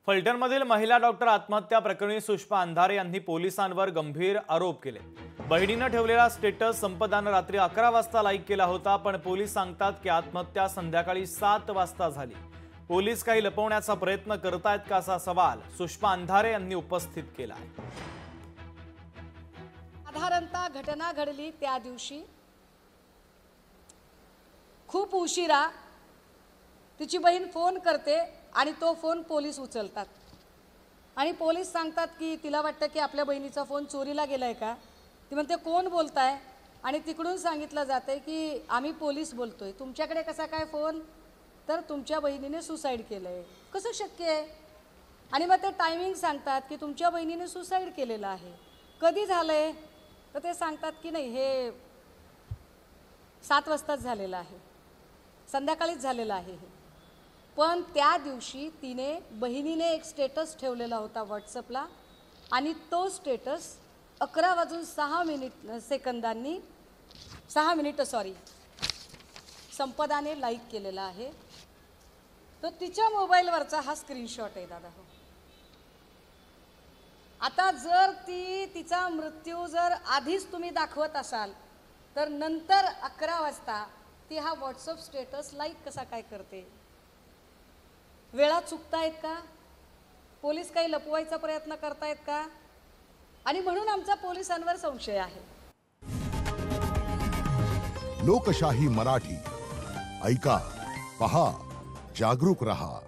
फलटणमधील महिला डॉक्टर आत्महत्या प्रकरणी सुषमा अंधारे यांनी पोलिसांवर गंभीर आरोप केले। बहिणीने ठेवलेला स्टेटस संपदाने रात्री 11 वाजता लाईक केला होता, पण पोलीस सांगतात की आत्महत्या संध्याकाळी 7 वाजता झाली। पोलीस काही लपवण्याचा प्रयत्न करतायत का असा सवाल सुषमा अंधारे यांनी उपस्थित केला आहे। साधारणतः घटना घडली त्या दिवशी खूप उशिरा तिची बहीण फोन करते आणि तो फोन पोलीस उचलतात आणि पोलीस सांगतात की तिला वाटतं की आपल्या बहिणीचा फोन चोरीला गेलाय का। ती म्हणते कोण बोलताय आणि तिकडून सांगितलं जाते की आम्ही पोलीस बोलतोय। तुमच्याकडे कसा काय फोन, तर तुमच्या बहिणीने सुसाईड केलंय। कसं शक्य आहे? आणि मग ते टायमिंग सांगतात की तुमच्या बहिणीने सुसाईड केलेलं आहे। कधी झालंय, तर ते सांगतात की नाही हे 7 वाजताच झालेलं आहे, संध्याकाळीच झालेलं आहे हे। पण त्या दिवशी बहिणीने एक स्टेटस ठेवलेला होता व्हॉट्सअपला आणि तो स्टेटस 11:06 संपदाने लाईक केलेला आहे। तो तिच्या मोबाईलवरचा हा स्क्रीनशॉट आहे दादा। आता जर तिचा मृत्यू जर आधीच तुम्ही दाखवत असाल, तर नंतर 11 वाजता ती हा व्हॉट्सअप स्टेटस लाईक कसा काय करते? वेळा चुकतायत का? पोलीस काही लपवायचा प्रयत्न करतायत का? आणि म्हणून आमचा पोलिसांवर संशय आहे। लोकशाही मराठी ऐका, पहा, जागरूक रहा।